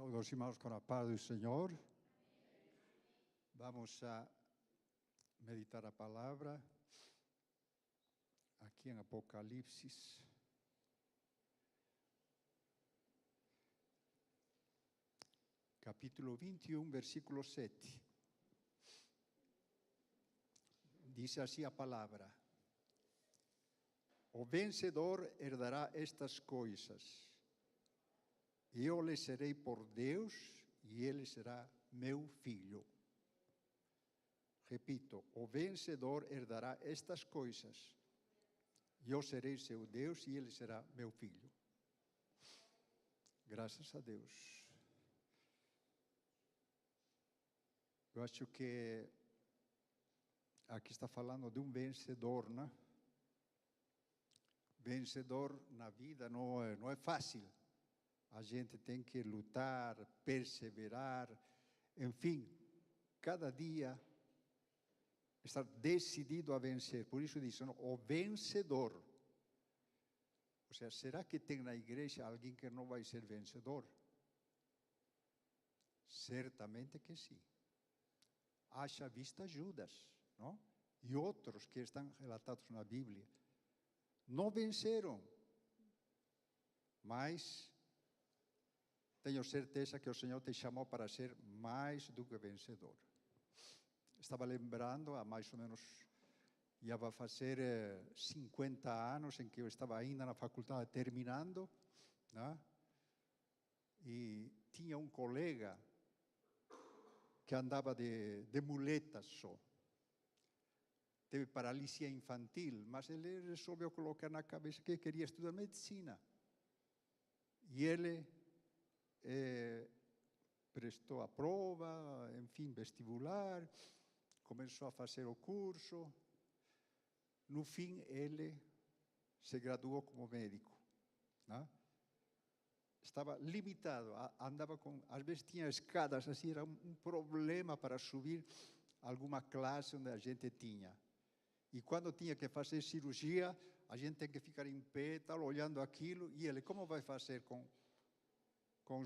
Saúdo aos irmãos com a paz do Senhor. Vamos a meditar a palavra aqui em Apocalipse. Capítulo 21, versículo 7. Diz assim a palavra: o vencedor herdará estas coisas. Eu lhe serei por Deus e ele será meu filho. Repito, o vencedor herdará estas coisas. Eu serei seu Deus e ele será meu filho. Graças a Deus. Eu acho que aqui está falando de um vencedor, né? Vencedor na vida não é fácil. A gente tem que lutar, perseverar, enfim, cada dia estar decidido a vencer. Por isso diz, o vencedor. Ou seja, será que tem na igreja alguém que não vai ser vencedor? Certamente que sim. Haja vista Judas, não? E outros que estão relatados na Bíblia. Não venceram, mas tenho certeza que o Senhor te chamou para ser mais do que vencedor. Estava lembrando, há mais ou menos, já vai fazer 50 anos em que eu estava ainda na faculdade terminando, né? E tinha um colega que andava de muletas só. Teve paralisia infantil, mas ele resolveu colocar na cabeça que queria estudar medicina. E ele prestou a prova, enfim, vestibular, começou a fazer o curso. No fim, ele se graduou como médico, né? Estava limitado, andava com, às vezes tinha escadas, assim, era um problema para subir alguma classe onde a gente tinha. E quando tinha que fazer cirurgia, a gente tem que ficar em pé, tal, olhando aquilo, e ele, como vai fazer com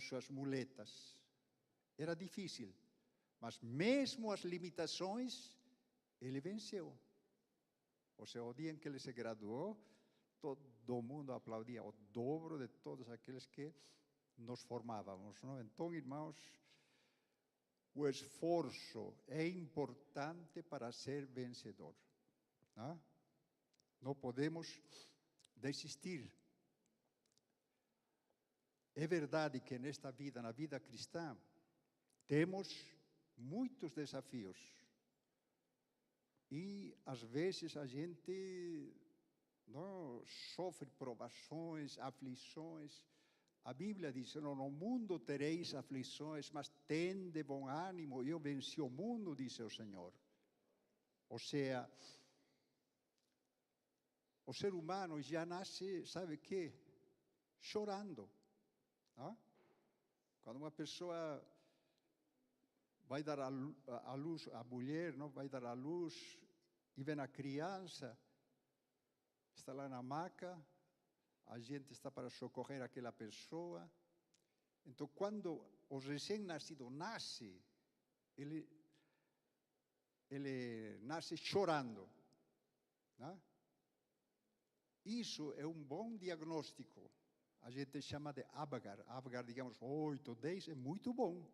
suas muletas? Era difícil, mas mesmo as limitações, ele venceu. Ou seja, o dia em que ele se graduou, todo mundo aplaudia, o dobro de todos aqueles que nos formávamos, não? Então, irmãos, o esforço é importante para ser vencedor, não? Não podemos desistir. É verdade que nesta vida, na vida cristã, temos muitos desafios. E, às vezes, a gente não sofre provações, aflições. A Bíblia diz, no mundo tereis aflições, mas tende bom ânimo, eu venci o mundo, diz o Senhor. Ou seja, o ser humano já nasce, sabe o quê? Chorando. Ah? Quando uma pessoa vai dar a luz, a mulher não vai dar a luz, e vem a criança, está lá na maca, a gente está para socorrer aquela pessoa. Então, quando o recém-nascido nasce, ele nasce chorando, né? Isso é um bom diagnóstico. A gente chama de Apgar. Apgar, digamos, 8, 10, é muito bom.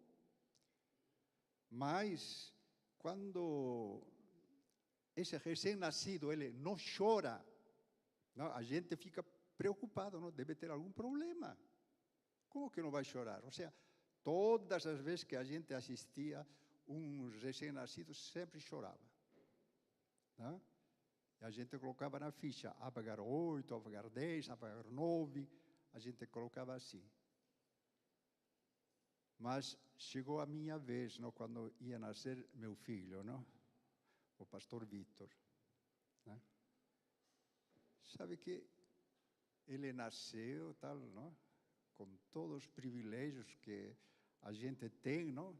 Mas, quando esse recém-nascido, ele não chora, não, a gente fica preocupado, não? Deve ter algum problema. Como que não vai chorar? Ou seja, todas as vezes que a gente assistia um recém-nascido, sempre chorava, não? E a gente colocava na ficha, Apgar 8, Apgar 10, Apgar 9, a gente colocava assim. Mas chegou a minha vez, não, quando ia nascer meu filho, não? O pastor Vitor, né? Sabe que ele nasceu, tal, não? Com todos os privilégios que a gente tem, não?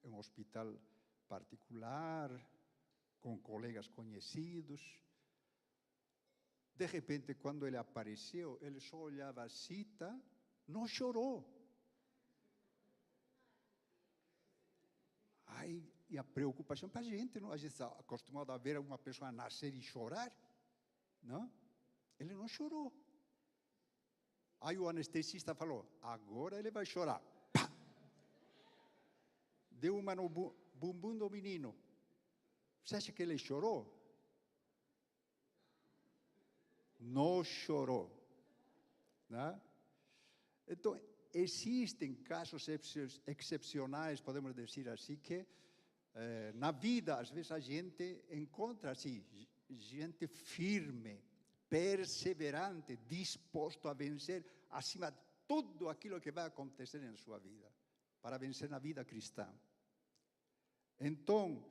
Em um hospital particular, com colegas conhecidos. De repente, quando ele apareceu, ele só olhava a cita, não chorou. Ai, e a preocupação para a gente, não? A gente está acostumado a ver uma pessoa nascer e chorar, não? Ele não chorou. Aí o anestesista falou, agora ele vai chorar. Pá! Deu uma no bumbum do menino. Você acha que ele chorou? Não chorou. Né? Então, existem casos excepcionais, podemos dizer assim, que na vida, às vezes, a gente encontra assim, gente firme, perseverante, disposto a vencer acima de tudo aquilo que vai acontecer em sua vida, para vencer na vida cristã. Então,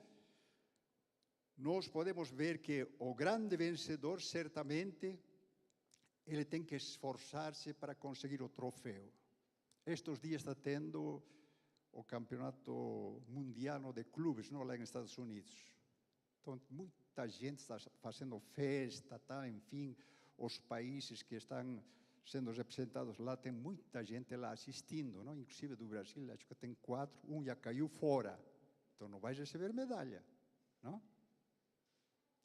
nós podemos ver que o grande vencedor, certamente, ele tem que esforçar-se para conseguir o troféu. Estes dias está tendo o campeonato mundial de clubes, não, lá nos Estados Unidos. Então, muita gente está fazendo festa, tá? Enfim, os países que estão sendo representados lá, tem muita gente lá assistindo, não? Inclusive do Brasil, acho que tem 4, um já caiu fora. Então, não vai receber medalha, não?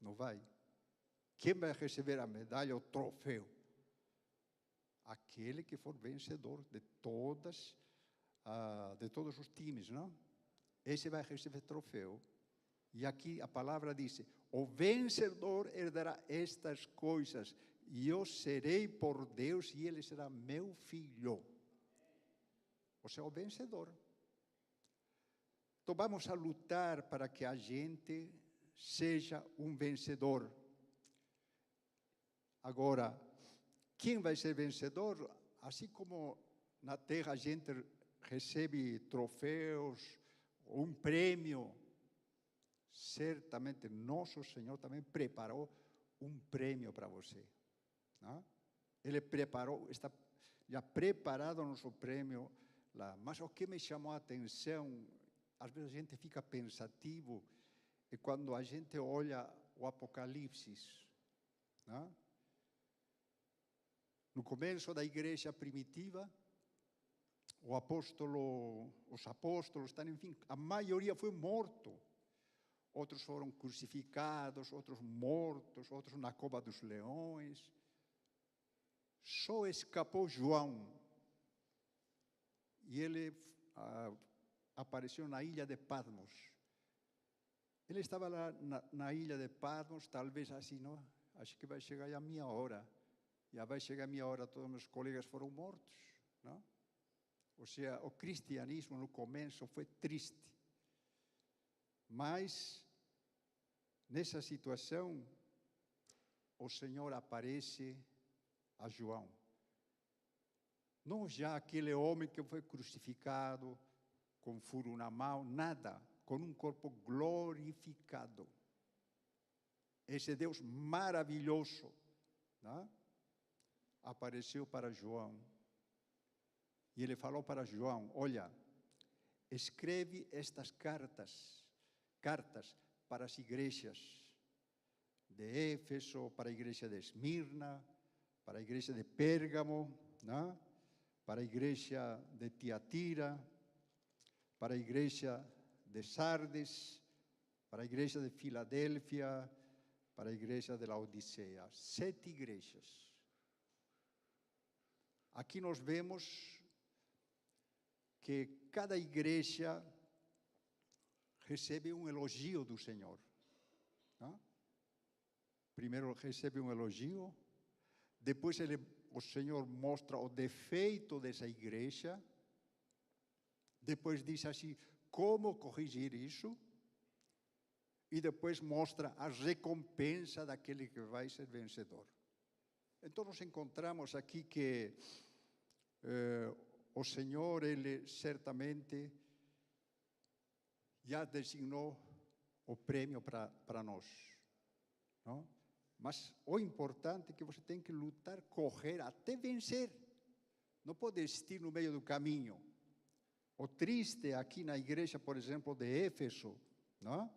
Não vai. Quem vai receber a medalha, o troféu? Aquele que for vencedor de todos os times, não? Esse vai receber troféu. E aqui a palavra diz, o vencedor herdará estas coisas, e eu serei por Deus, e ele será meu filho. Ou seja, o vencedor. Então vamos a lutar para que a gente seja um vencedor. Agora, quem vai ser vencedor? Assim como na terra a gente recebe troféus, um prêmio, certamente nosso Senhor também preparou um prêmio para você. Não? Ele preparou, está já preparado o nosso prêmio lá. Mas o que me chamou a atenção, às vezes a gente fica pensativo, é quando a gente olha o Apocalipse. Não? No começo da igreja primitiva, os apóstolos, enfim, a maioria foi morto. Outros foram crucificados, outros mortos, outros na cova dos leões. Só escapou João. E ele apareceu na ilha de Patmos. Ele estava lá na ilha de Patmos, talvez assim, não? Acho que vai chegar a minha hora. Já vai chegar a minha hora, todos meus colegas foram mortos, não? Ou seja, o cristianismo no começo foi triste. Mas, nessa situação, o Senhor aparece a João. Não já aquele homem que foi crucificado, com furo na mão, nada, com um corpo glorificado. Esse Deus maravilhoso, não? Apareceu para João. E ele falou para João, olha, escreve estas cartas para as igrejas de Éfeso, para a igreja de Esmirna, para a igreja de Pérgamo, não? Para a igreja de Tiatira, para a igreja de Sardes, para a igreja de Filadélfia, para a igreja de Laodiceia. 7 igrejas. Aqui nós vemos que cada igreja recebe um elogio do Senhor. Não? Primeiro recebe um elogio, depois o Senhor mostra o defeito dessa igreja, depois diz assim, como corrigir isso, e depois mostra a recompensa daquele que vai ser vencedor. Então nós encontramos aqui que o Senhor, Ele certamente já designou o prêmio para nós. Não? Mas o importante é que você tem que lutar, correr até vencer. Não pode desistir no meio do caminho. O triste aqui na igreja, por exemplo, de Éfeso, não?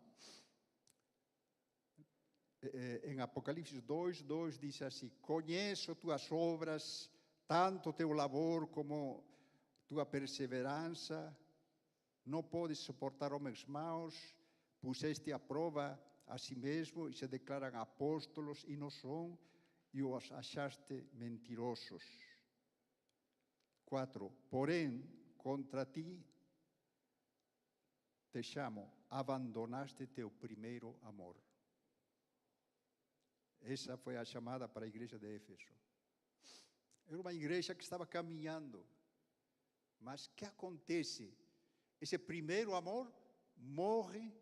Em Apocalipse 2:2 diz assim, conheço tuas obras, tanto teu labor como tua perseverança, não podes suportar homens maus, puseste à prova a si mesmo e se declaram apóstolos e não são, e os achaste mentirosos. 4. Porém, contra ti te chamo, abandonaste teu primeiro amor. Essa foi a chamada para a igreja de Éfeso. Era uma igreja que estava caminhando. Mas o que acontece? Esse primeiro amor morre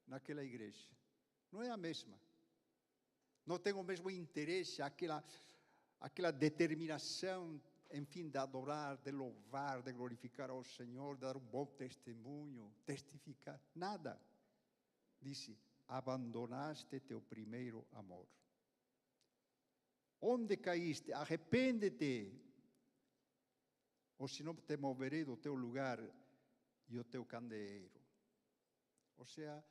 naquela igreja. Não é a mesma. Não tem o mesmo interesse, aquela determinação, enfim, de adorar, de louvar, de glorificar ao Senhor, de dar um bom testemunho, testificar. Nada. Disse, abandonaste teu primeiro amor. Onde caíste? Arrepende-te, ou senão te moverei do teu lugar e o teu candeeiro. Ou seja,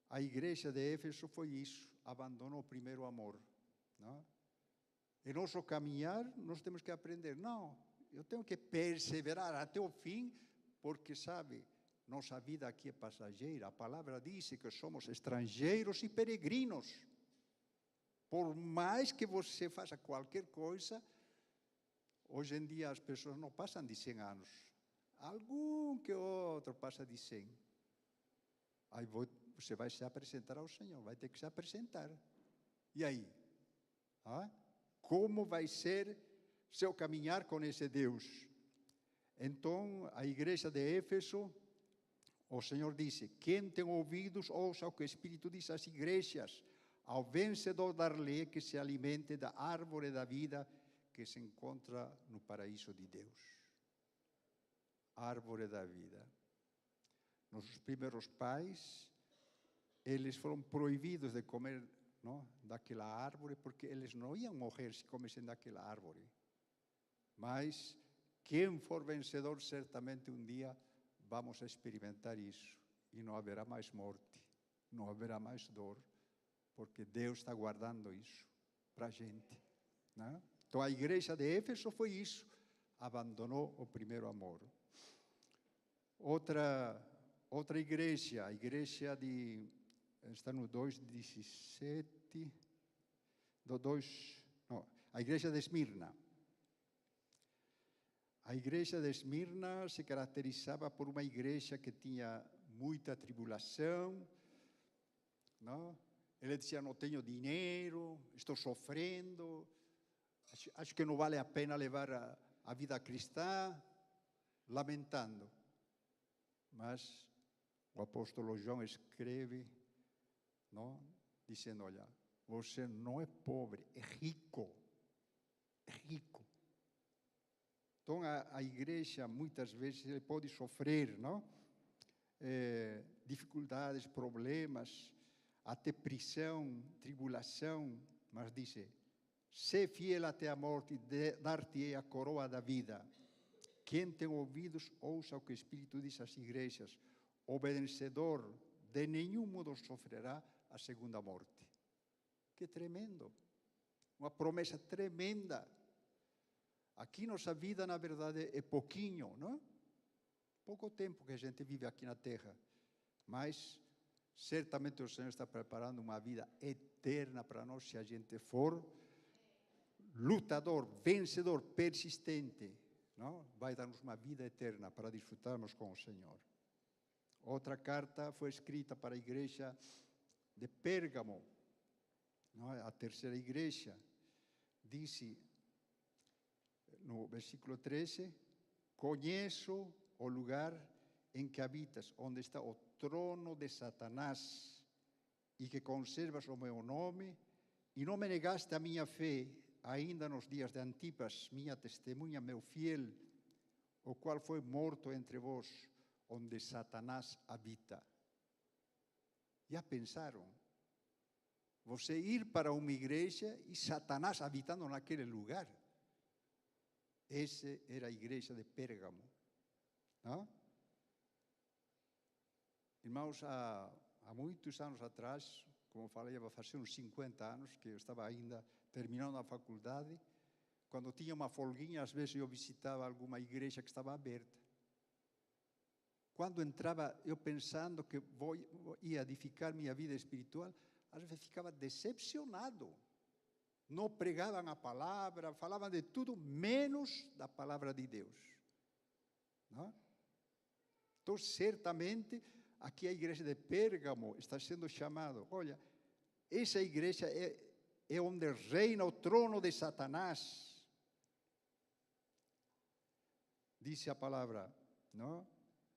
a igreja de Éfeso foi isso, abandonou o primeiro amor. Não? Em nosso caminhar, nós temos que aprender. Não, eu tenho que perseverar até o fim, porque, sabe, nossa vida aqui é passageira. A palavra diz que somos estrangeiros e peregrinos. Por mais que você faça qualquer coisa, hoje em dia as pessoas não passam de 100 anos. Algum que outro passa de 100. Aí você vai se apresentar ao Senhor, vai ter que se apresentar. E aí? Como vai ser seu caminhar com esse Deus? Então, a igreja de Éfeso, o Senhor disse, quem tem ouvidos, ouça o que o Espírito diz às igrejas. Ao vencedor dar-lhe que se alimente da árvore da vida que se encontra no paraíso de Deus. Árvore da vida. Nossos primeiros pais, eles foram proibidos de comer, não, daquela árvore, porque eles não iam morrer se comessem daquela árvore. Mas quem for vencedor, certamente um dia vamos experimentar isso. E não haverá mais morte, não haverá mais dor, porque Deus está guardando isso para a gente. Né? Então a igreja de Éfeso foi isso, abandonou o primeiro amor. Outra igreja, a igreja está no 2:17, a igreja de Esmirna. A igreja de Esmirna se caracterizava por uma igreja que tinha muita tribulação, não? Ele dizia, não tenho dinheiro, estou sofrendo, acho que não vale a pena levar a vida cristã, lamentando. Mas o apóstolo João escreve, não, dizendo, olha, você não é pobre, é rico. É rico. Então, a igreja, muitas vezes, ele pode sofrer, não? Dificuldades, problemas, até prisão, tribulação, mas diz, se fiel até a morte, dar-te-ei a coroa da vida. Quem tem ouvidos, ouça o que o Espírito diz às igrejas. O vencedor de nenhum modo sofrerá a segunda morte. Que tremendo! Uma promessa tremenda. Aqui nossa vida, na verdade, é pouquinho, não? Pouco tempo que a gente vive aqui na Terra. Mas certamente o Senhor está preparando uma vida eterna para nós, se a gente for lutador, vencedor, persistente, não? Vai dar-nos uma vida eterna para desfrutarmos com o Senhor. Outra carta foi escrita para a igreja de Pérgamo, não é? A terceira igreja, disse no versículo 13, conheço o lugar em que habitas, onde está o trono de Satanás, e que conservas o meu nome, e não me negaste a minha fé, ainda nos dias de Antipas, minha testemunha, meu fiel, o qual foi morto entre vós, onde Satanás habita. Já pensaram? Você ir para uma igreja e Satanás habitando naquele lugar? Essa era a igreja de Pérgamo. Não? Irmãos, há muitos anos atrás, como falei, vai fazer uns 50 anos, que eu estava ainda terminando a faculdade, quando tinha uma folguinha, às vezes eu visitava alguma igreja que estava aberta. quando entrava eu pensando que ia edificar minha vida espiritual, às vezes ficava decepcionado. Não pregavam a palavra, falavam de tudo menos da palavra de Deus. Não? Então, certamente, aqui a igreja de Pérgamo está sendo chamada. Olha, essa igreja é onde reina o trono de Satanás. Diz a palavra, não?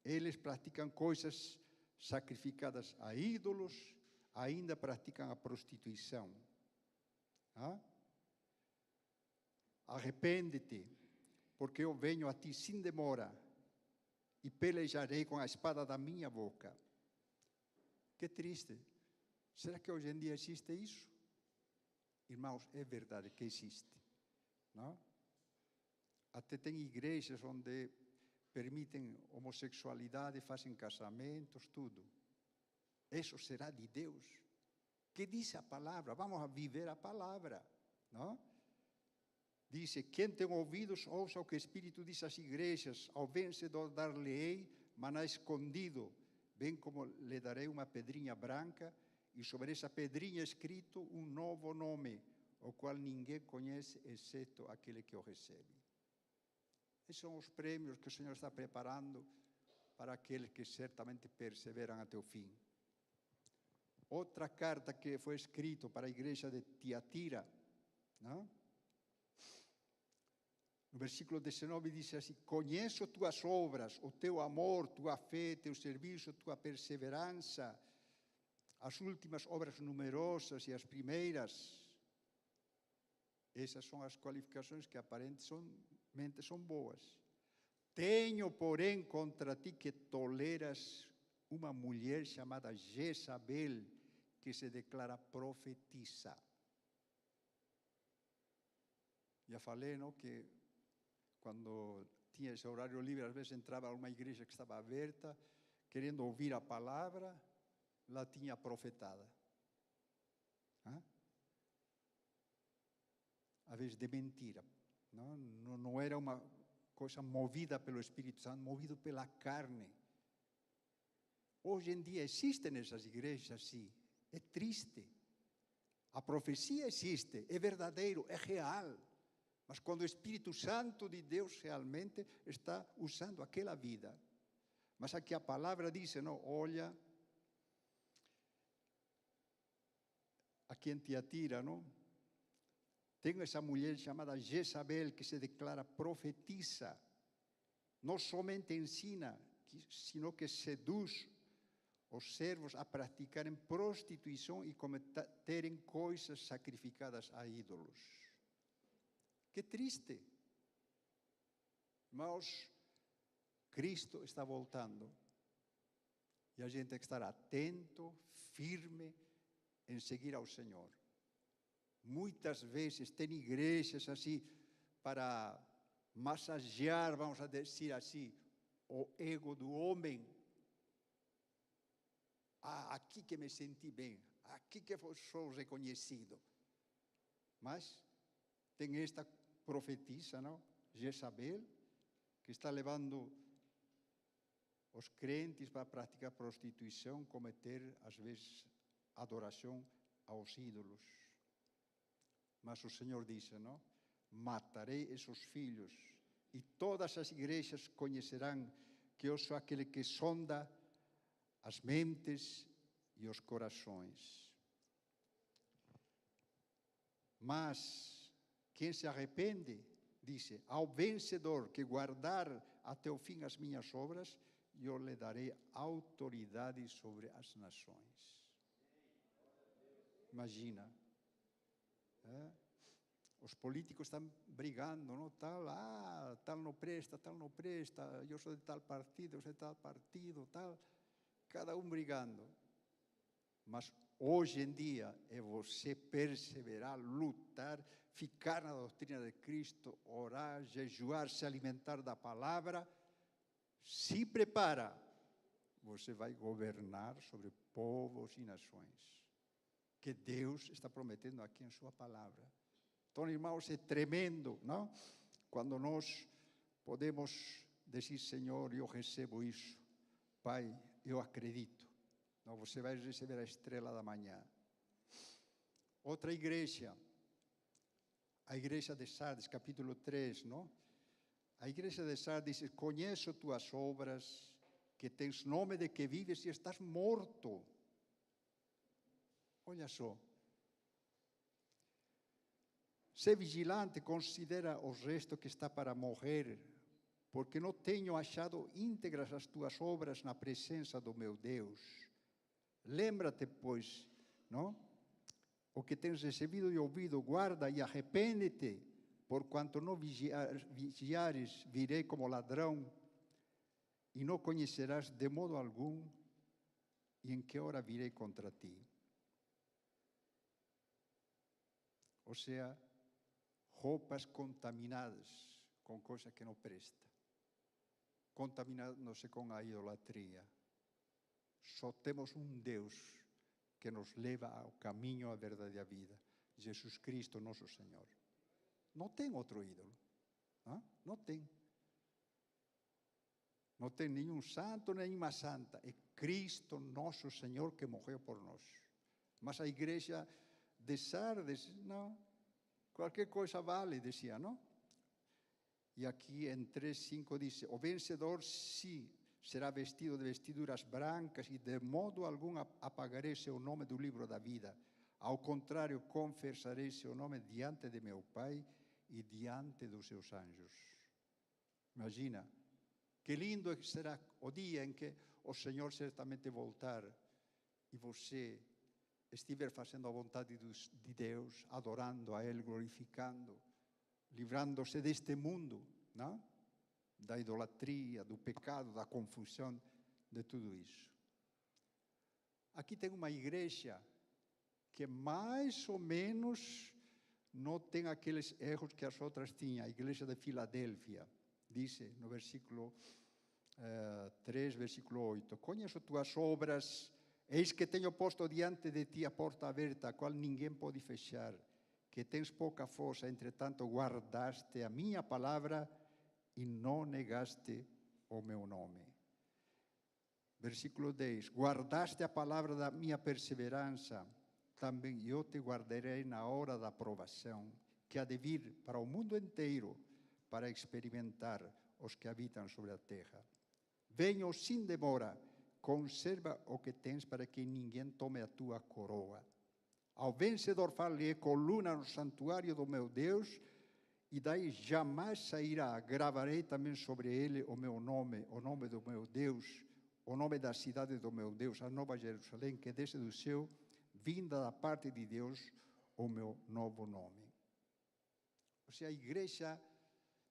Eles praticam coisas sacrificadas a ídolos, ainda praticam a prostituição. Ah? Arrepende-te, porque eu venho a ti sem demora e pelejarei com a espada da minha boca. Que triste. Será que hoje em dia existe isso? Irmãos, é verdade que existe. Não? Até tem igrejas onde permitem homossexualidade, fazem casamentos, tudo. Isso será de Deus? Que diz a palavra? Vamos a viver a palavra. Não? Diz, quem tem ouvidos, ouça o que o Espírito diz às igrejas. Ao vencedor dar-lhe-ei maná escondido, bem como lhe darei uma pedrinha branca, e sobre essa pedrinha escrito um novo nome, o qual ninguém conhece, exceto aquele que o recebe. Esses são os prêmios que o Senhor está preparando para aqueles que certamente perseveram até o fim. Outra carta que foi escrita para a igreja de Tiatira, não? No versículo 19 diz assim: conheço tuas obras, o teu amor, tua fé, teu serviço, tua perseverança, as últimas obras numerosas e as primeiras. Essas são as qualificações que aparentemente são boas. Tenho, porém, contra ti que toleras uma mulher chamada Jezabel, que se declara profetisa. Já falei, não, que quando tinha esse horário livre, às vezes entrava a uma igreja que estava aberta, querendo ouvir a palavra, lá tinha profetada. Às vezes de mentira. Não era uma coisa movida pelo Espírito Santo, movida pela carne. Hoje em dia existem essas igrejas assim. É triste. A profecia existe, é verdadeiro, é real. Mas quando o Espírito Santo de Deus realmente está usando aquela vida. Mas aqui a palavra diz, não, olha, aqui em Tiatira, não? Tem essa mulher chamada Jezabel, que se declara profetisa. Não somente ensina, sino que seduz os servos a praticarem prostituição e cometerem coisas sacrificadas a ídolos. Que triste. Irmãos, Cristo está voltando. E a gente tem que estar atento, firme, em seguir ao Senhor. Muitas vezes tem igrejas assim, para massagear, vamos a dizer assim, o ego do homem. Aqui que me senti bem, aqui que sou reconhecido. Mas tem esta profetisa, não? Jezabel, que está levando os crentes para praticar prostituição, cometer, às vezes, adoração aos ídolos. Mas o Senhor disse, não? Matarei esses filhos, e todas as igrejas conhecerão que eu sou aquele que sonda as mentes e os corações. Mas quem se arrepende, disse, ao vencedor que guardar até o fim as minhas obras, eu lhe darei autoridade sobre as nações. Imagina. Os políticos estão brigando, não? Tal não presta, eu sou de tal partido, eu sou de tal partido, tal. Cada um brigando. Mas hoje em dia é você perseverar, lutar, ficar na doutrina de Cristo, orar, jejuar, se alimentar da palavra. Se prepara, você vai governar sobre povos e nações. Que Deus está prometendo aqui em sua palavra. Então, irmãos, é tremendo, não? Quando nós podemos dizer, Senhor, eu recebo isso. Pai, eu acredito. Não, você vai receber a estrela da manhã. Outra igreja, a igreja de Sardes, capítulo 3, não? A igreja de Sardes diz: conheço tuas obras, que tens nome de que vives e estás morto. Olha só. Sê vigilante, considera o resto que está para morrer, porque não tenho achado íntegras as tuas obras na presença do meu Deus. Lembra-te, pois, não? O que tens recebido e ouvido, guarda e arrepende-te, porquanto não vigiares, virei como ladrão, e não conhecerás de modo algum em que hora virei contra ti. Ou seja, roupas contaminadas com coisa que não presta, contaminando-se com a idolatria. Só temos um Deus que nos leva ao caminho, à verdade e à vida. Jesus Cristo, nosso Senhor. Não tem outro ídolo. Não tem. Não tem nenhum santo, nenhuma santa. É Cristo, nosso Senhor, que morreu por nós. Mas a igreja de Sardes, não. Qualquer coisa vale, dizia, não? E aqui em 3:5 diz: o vencedor, sim, será vestido de vestiduras brancas e de modo algum apagarei seu nome do livro da vida. Ao contrário, confessarei seu nome diante de meu Pai e diante dos seus anjos. Imagina, que lindo será o dia em que o Senhor certamente voltar e você estiver fazendo a vontade de Deus, adorando a Ele, glorificando, livrando-se deste mundo, não? Da idolatria, do pecado, da confusão, de tudo isso. Aqui tem uma igreja que mais ou menos não tem aqueles erros que as outras tinham. A igreja de Filadélfia diz no versículo 3, versículo 8: conheço tuas obras, eis que tenho posto diante de ti a porta aberta, a qual ninguém pode fechar, que tens pouca força, entretanto guardaste a minha palavra e não negaste o meu nome. Versículo 10: guardaste a palavra da minha perseverança, também eu te guardarei na hora da provação, que há de vir para o mundo inteiro, para experimentar os que habitam sobre a terra. Venho sem demora, conserva o que tens, para que ninguém tome a tua coroa. Ao vencedor far-lhe coluna no santuário do meu Deus, e daí jamais sairá. Gravarei também sobre ele o meu nome, o nome do meu Deus, o nome da cidade do meu Deus, a nova Jerusalém, que desce do céu, vinda da parte de Deus, o meu novo nome. Ou seja, a igreja,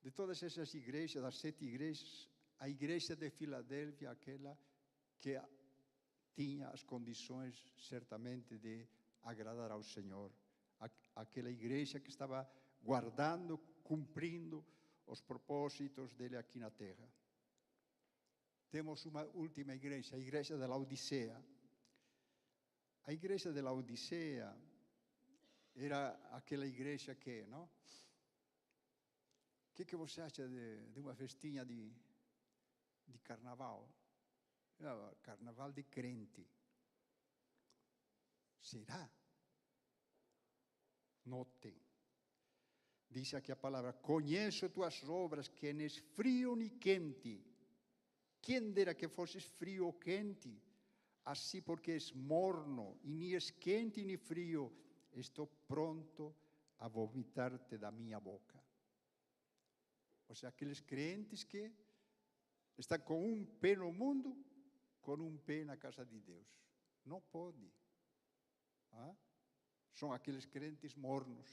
de todas essas igrejas, das 7 igrejas, a igreja de Filadélfia, aquela que tinha as condições, certamente, de agradar ao Senhor. Aquela igreja que estava guardando, cumprindo os propósitos dele aqui na terra. Temos uma última igreja, a igreja de Laodicea. A igreja de Laodicea era aquela igreja que, não? O que você acha de uma festinha de carnaval? Carnaval de crente. Será? Notem. Diz aqui a palavra: conheço tuas obras, que nem frio nem quente. Quem dera que fosses frio ou quente? Assim, porque és morno, e nem és quente nem frio, estou pronto a vomitar-te da minha boca. Ou seja, aqueles crentes que estão com um pé no mundo, com um pé na casa de Deus. Não pode. São aqueles crentes mornos.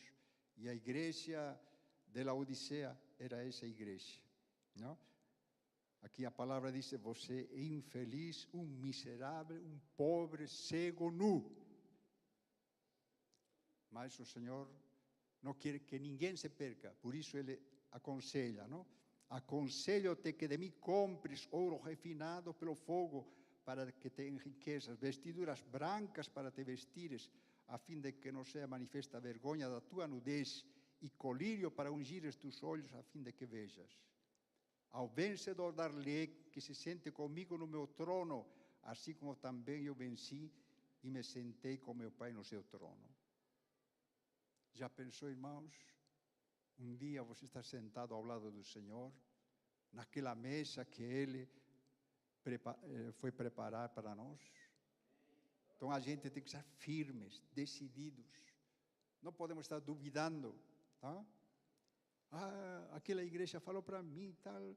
E a igreja de Laodicea era essa igreja. Não? Aqui a palavra diz: você é infeliz, um miserável, um pobre, cego, nu. Mas o Senhor não quer que ninguém se perca, por isso Ele aconselha, não? Aconselho-te que de mim compres ouro refinado pelo fogo, para que te enriqueças, vestiduras brancas para te vestires, a fim de que não seja manifesta a vergonha da tua nudez, e colírio para ungires tus olhos, a fim de que vejas. Ao vencedor dar-lhe que se sente comigo no meu trono, assim como também eu venci e me sentei com meu Pai no seu trono. Já pensou, irmãos? Um dia você está sentado ao lado do Senhor, naquela mesa que Ele foi preparar para nós? Então a gente tem que estar firmes, decididos. Não podemos estar duvidando, tá? Aquela igreja falou para mim, tal,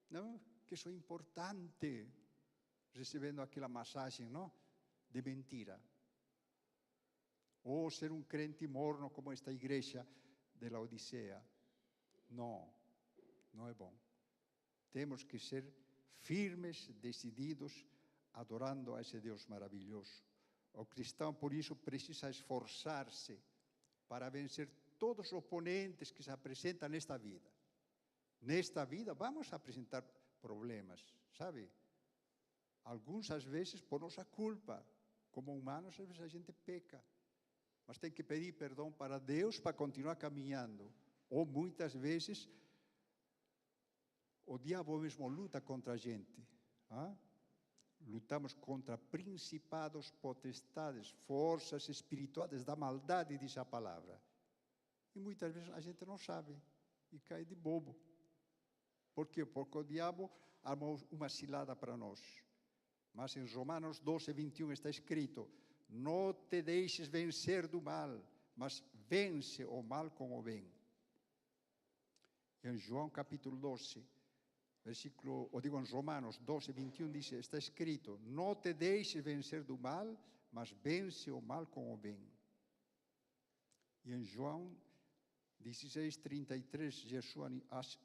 não? Que sou importante, recebendo aquela massagem, não? De mentira. Ou ser um crente morno como esta igreja de Laodicea. Não, não é bom. Temos que ser firmes, decididos, adorando a esse Deus maravilhoso. O cristão, por isso, precisa esforçar-se para vencer todos os oponentes que se apresentam nesta vida. Nesta vida vamos apresentar problemas, sabe? Alguns, às vezes, por nossa culpa. Como humanos, às vezes a gente peca. Mas tem que pedir perdão para Deus para continuar caminhando. Ou, muitas vezes, o diabo mesmo luta contra a gente. Lutamos contra principados, potestades, forças espirituais da maldade, diz a palavra. E muitas vezes a gente não sabe e cai de bobo. Por quê? Porque o diabo armou uma cilada para nós. Mas em Romanos 12, 21 está escrito: não te deixes vencer do mal, mas vence o mal com o bem. Em João capítulo 12, em Romanos 12, 21 diz, está escrito: não te deixes vencer do mal, mas vence o mal com o bem. E em João 16, 33,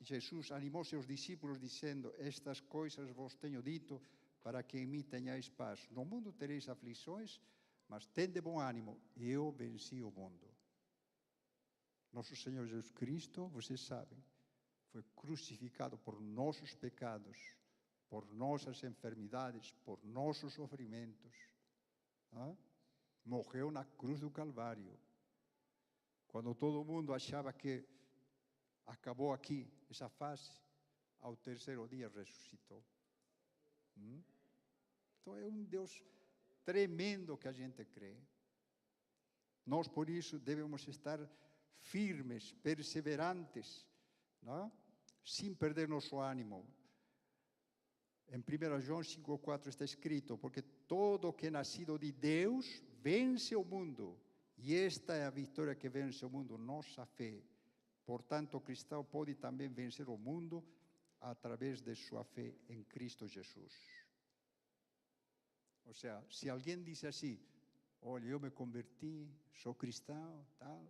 Jesus animou seus discípulos dizendo: estas coisas vos tenho dito para que em mim tenhais paz. No mundo tereis aflições, mas tende bom ânimo, eu venci o mundo. Nosso Senhor Jesus Cristo, vocês sabem, foi crucificado por nossos pecados, por nossas enfermidades, por nossos sofrimentos. Morreu na cruz do Calvário. Quando todo mundo achava que acabou aqui essa fase, ao terceiro dia ressuscitou. Então é um Deus tremendo que a gente crê. Nós, por isso, devemos estar firmes, perseverantes, não? Sem perder nosso ânimo. Em 1 João 5,4 está escrito: porque todo que é nascido de Deus vence o mundo. E esta é a vitória que vence o mundo, nossa fé. Portanto, o cristão pode também vencer o mundo através de sua fé em Cristo Jesus. Ou seja, se alguém diz assim: olha, eu me converti, sou cristão, tal,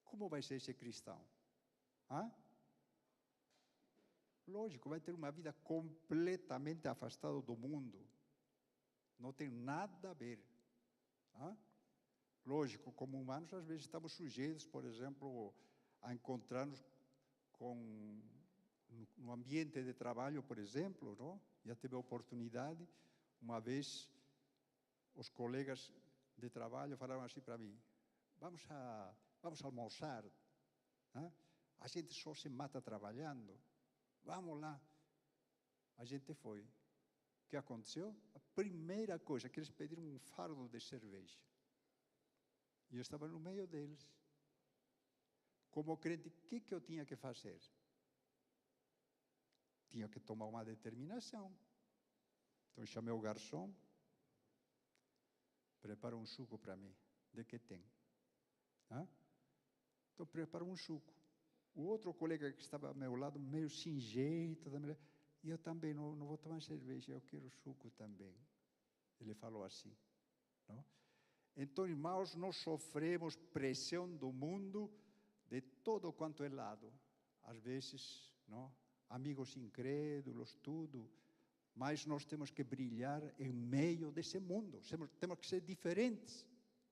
como vai ser esse cristão? Lógico, vai ter uma vida completamente afastada do mundo. Não tem nada a ver. Lógico, como humanos, às vezes estamos sujeitos, por exemplo, a encontrar-nos no ambiente de trabalho, por exemplo, não? Já tive a oportunidade, uma vez, os colegas de trabalho falaram assim para mim: vamos almoçar, a gente só se mata trabalhando, vamos lá. A gente foi. O que aconteceu? A primeira coisa, que eles pediram um fardo de cerveja. E eu estava no meio deles. Como crente, o que eu tinha que fazer? Tinha que tomar uma determinação. Então chamei o garçom: prepara um suco para mim. De que tem? Então prepara um suco. O outro colega que estava ao meu lado, meio sem jeito, e eu também não vou tomar cerveja, eu quero suco também. Ele falou assim, não? Então, irmãos, nós sofremos pressão do mundo de todo quanto é lado. Às vezes, não? Amigos incrédulos, tudo. Mas nós temos que brilhar em meio desse mundo. Temos que ser diferentes.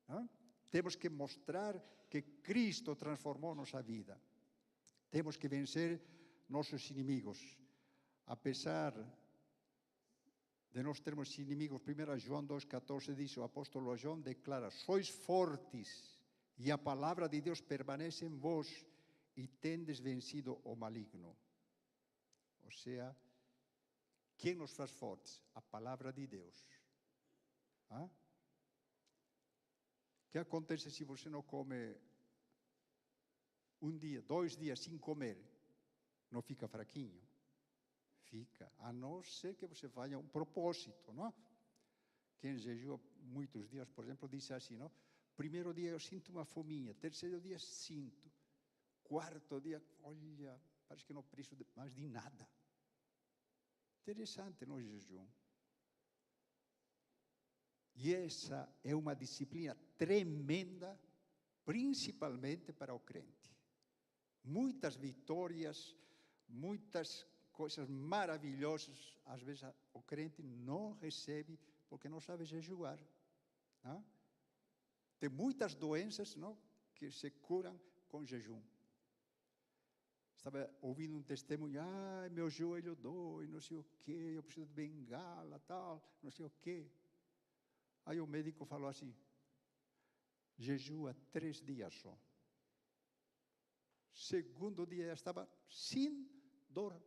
Não? Temos que mostrar que Cristo transformou nossa vida. Temos que vencer nossos inimigos. Apesar de nós termos inimigos, 1 João 2,14 diz, o apóstolo João declara: sois fortes e a palavra de Deus permanece em vós e tendes vencido o maligno. Ou seja, quem nos faz fortes? A palavra de Deus. O que acontece se você não come um dia, 2 dias sem comer? Não fica fraquinho? Fica, a não ser que você faça um propósito, não? Quem jejua muitos dias, por exemplo, diz assim, não? Primeiro dia eu sinto uma fominha, terceiro dia sinto, quarto dia, olha, parece que não preciso mais de nada. Interessante, não, o jejum? E essa é uma disciplina tremenda, principalmente para o crente. Muitas vitórias, muitas coisas maravilhosas, às vezes o crente não recebe porque não sabe jejuar. Não? Tem muitas doenças, não, que se curam com jejum. Estava ouvindo um testemunho, meu joelho dói, não sei o quê, eu preciso de bengala, tal, não sei o quê. Aí o médico falou assim, jejua 3 dias só. Segundo dia já estava sem dor.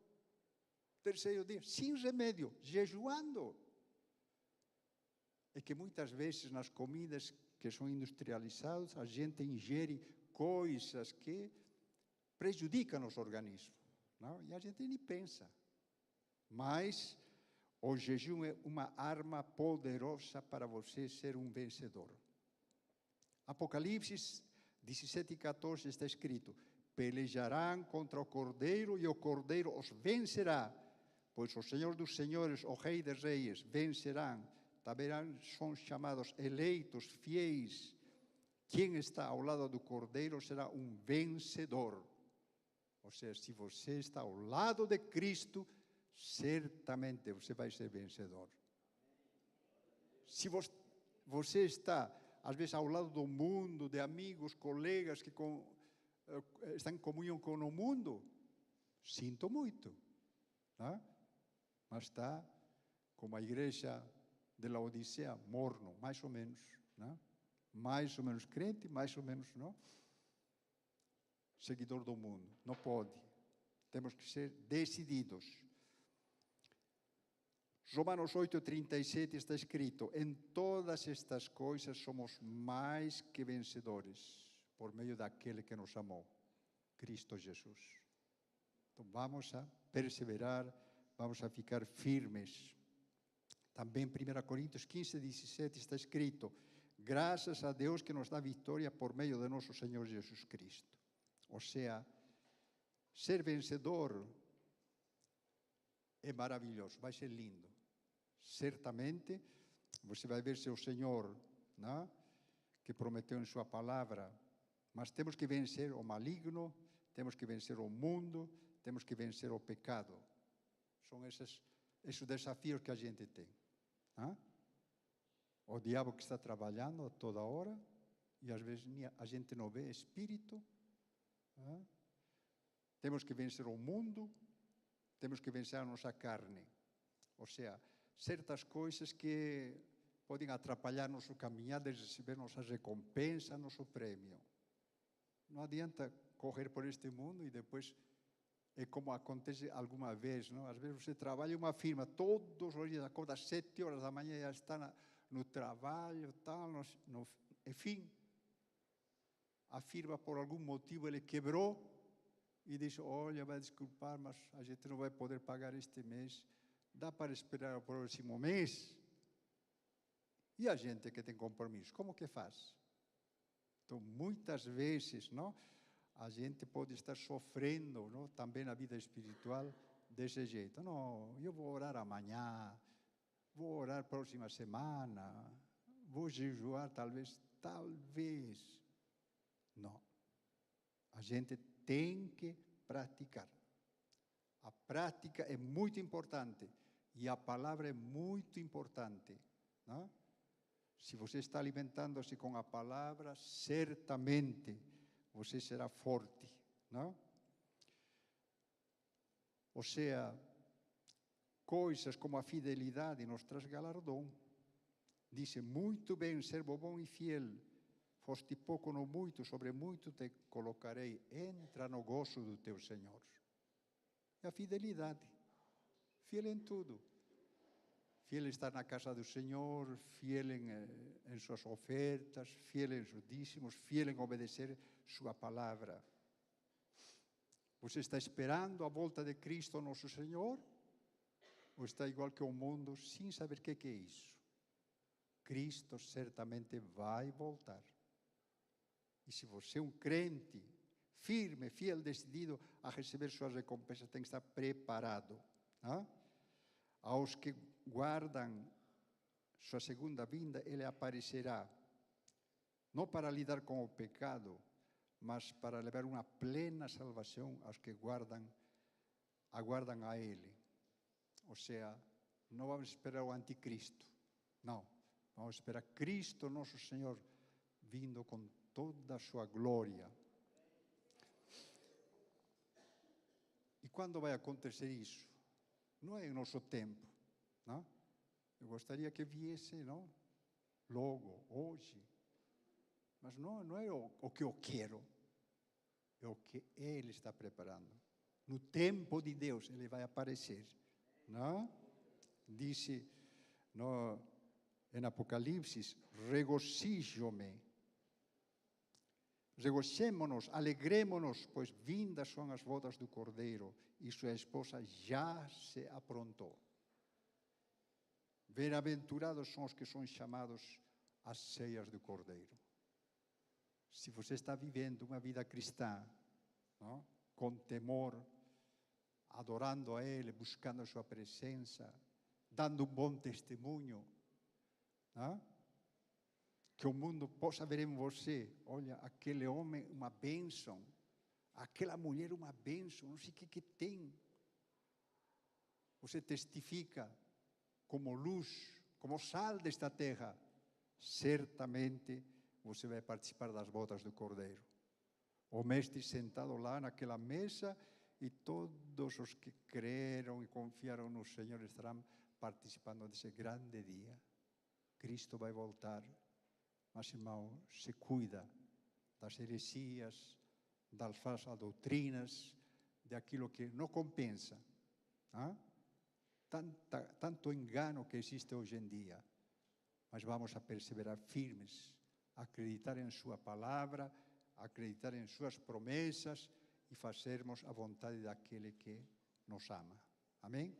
Terceiro dia, sem remédio, jejuando. É que muitas vezes nas comidas que são industrializadas, a gente ingere coisas que prejudicam nosso organismo. Não? E a gente nem pensa. Mas o jejum é uma arma poderosa para você ser um vencedor. Apocalipse 17:14 está escrito, pelejarão contra o Cordeiro e o Cordeiro os vencerá, pois o Senhor dos Senhores, o Rei dos Reis, vencerão. Também são chamados eleitos, fiéis. Quem está ao lado do Cordeiro será um vencedor. Ou seja, se você está ao lado de Cristo, certamente você vai ser vencedor. Se você está, às vezes, ao lado do mundo, de amigos, colegas que estão em comunhão com o mundo, sinto muito. Não? Mas está como a igreja de Laodicea, morno, mais ou menos. Não? Mais ou menos crente, mais ou menos não? Seguidor do mundo. Não pode. Temos que ser decididos. Romanos 8:37 está escrito, em todas estas coisas somos mais que vencedores, por meio daquele que nos amou, Cristo Jesus. Então vamos a perseverar, vamos a ficar firmes. Também 1 Coríntios 15:17 está escrito, graças a Deus que nos dá vitória por meio de nosso Senhor Jesus Cristo. Ou seja, ser vencedor é maravilhoso, vai ser lindo. Certamente, você vai ver seu Senhor, não? Que prometeu em sua palavra, mas temos que vencer o maligno, temos que vencer o mundo, temos que vencer o pecado. São esses desafios que a gente tem. Não? O diabo que está trabalhando a toda hora, e às vezes a gente não vê espírito. Não? Temos que vencer o mundo, temos que vencer a nossa carne. Ou seja, certas coisas que podem atrapalhar nosso caminhar de receber nossa recompensa, nosso prêmio. Não adianta correr por este mundo e depois é como acontece alguma vez, não? Às vezes você trabalha em uma firma, todos os dias, acorda às 7 horas da manhã, já está no trabalho, tal, enfim. A firma, por algum motivo, ele quebrou e disse, olha, vai desculpar, mas a gente não vai poder pagar este mês. Dá para esperar o próximo mês? E a gente que tem compromisso, como que faz? Então, muitas vezes, não, a gente pode estar sofrendo, não, também na vida espiritual desse jeito. Não, eu vou orar amanhã, vou orar próxima semana, vou jejuar talvez. Não. A gente tem que praticar. A prática é muito importante. E a palavra é muito importante. Não? Se você está alimentando-se com a palavra, certamente você será forte. Não? Ou seja, coisas como a fidelidade nos traz galardão. Diz, muito bem, servo bom e fiel. Foste pouco no muito, sobre muito te colocarei. Entra no gozo do teu Senhor. É a fidelidade. Fiel em tudo. Fiel em estar na casa do Senhor, fiel em suas ofertas, fiel em seus dízimos, fiel em obedecer sua palavra. Você está esperando a volta de Cristo, nosso Senhor? Ou está igual que o mundo, sem saber o que é isso? Cristo certamente vai voltar. E se você é um crente, firme, fiel, decidido a receber suas recompensas, tem que estar preparado. Não? Aos que guardam sua segunda vinda, ele aparecerá, não para lidar com o pecado, mas para levar uma plena salvação aos que aguardam a ele. Ou seja, não vamos esperar o anticristo, não. Vamos esperar Cristo, nosso Senhor, vindo com toda a sua glória. E quando vai acontecer isso? Não é em nosso tempo, não? Eu gostaria que viesse, não? Logo, hoje. Mas não é o que eu quero, é o que Ele está preparando. No tempo de Deus, Ele vai aparecer, não? Disse em Apocalipse, regozijo-me. Regozémonos, alegremos-nos, pois vindas são as bodas do Cordeiro e sua esposa já se aprontou. Bem-aventurados são os que são chamados às ceias do Cordeiro. Se você está vivendo uma vida cristã, não? Com temor, adorando a Ele, buscando a sua presença, dando um bom testemunho, não? Que o mundo possa ver em você, olha, aquele homem uma bênção, aquela mulher uma bênção, não sei o que tem. Você testifica como luz, como sal desta terra, certamente você vai participar das bodas do Cordeiro. O mestre sentado lá naquela mesa e todos os que creram e confiaram no Senhor estarão participando desse grande dia. Cristo vai voltar. Mas, irmão, se cuida das heresias, das falsas doutrinas, daquilo que não compensa. Hein? Tanto engano que existe hoje em dia. Mas vamos a perseverar firmes, acreditar em sua palavra, acreditar em suas promessas e fazermos a vontade daquele que nos ama. Amém?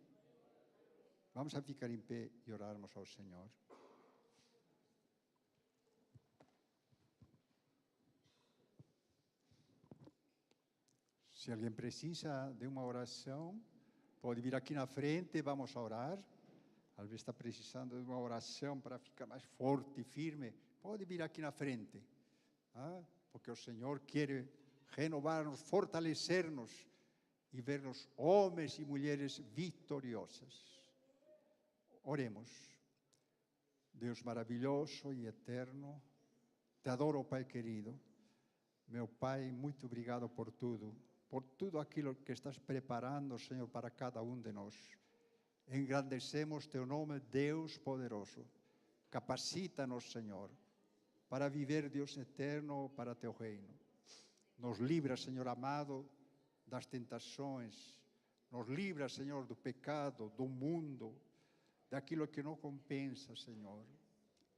Vamos a ficar em pé e orarmos ao Senhor. Se alguém precisa de uma oração, pode vir aqui na frente, vamos a orar. Às vezes está precisando de uma oração para ficar mais forte e firme, pode vir aqui na frente. Porque o Senhor quer renovar-nos, fortalecer-nos e ver-nos homens e mulheres vitoriosas. Oremos. Deus maravilhoso e eterno, te adoro, Pai querido. Meu Pai, muito obrigado por tudo aquilo que estás preparando, Senhor, para cada um de nós. Engrandecemos teu nome, Deus poderoso. Capacita-nos, Senhor, para viver, Deus eterno, para teu reino. Nos livra, Senhor amado, das tentações. Nos livra, Senhor, do pecado, do mundo, daquilo que não compensa, Senhor.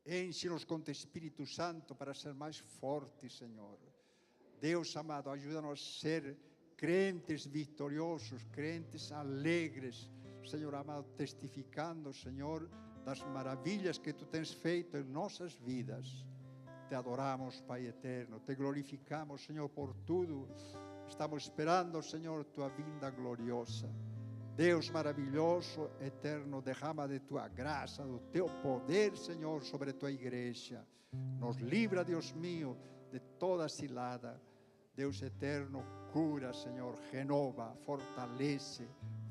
Enche-nos com teu Espírito Santo para ser mais fortes, Senhor. Deus amado, ajuda-nos a ser crentes vitoriosos, crentes alegres, Senhor amado, testificando, Senhor, das maravilhas que Tu tens feito em nossas vidas. Te adoramos, Pai eterno, te glorificamos, Senhor, por tudo. Estamos esperando, Senhor, Tua vinda gloriosa. Deus maravilhoso, eterno, derrama de Tua graça, do Teu poder, Senhor, sobre Tua igreja. Nos livra, Deus mío, de toda cilada. Deus eterno, cura, Senhor, renova, fortalece.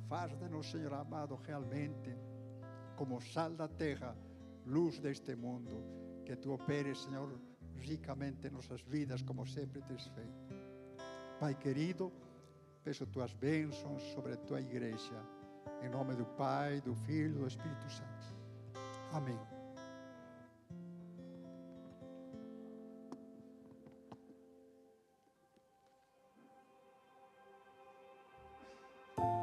Faz-nos, Senhor amado, realmente como sal da terra, luz deste mundo. Que Tu operes, Senhor, ricamente em nossas vidas, como sempre tens feito. Pai querido, peço Tuas bênçãos sobre a Tua igreja. Em nome do Pai, do Filho e do Espírito Santo. Amém.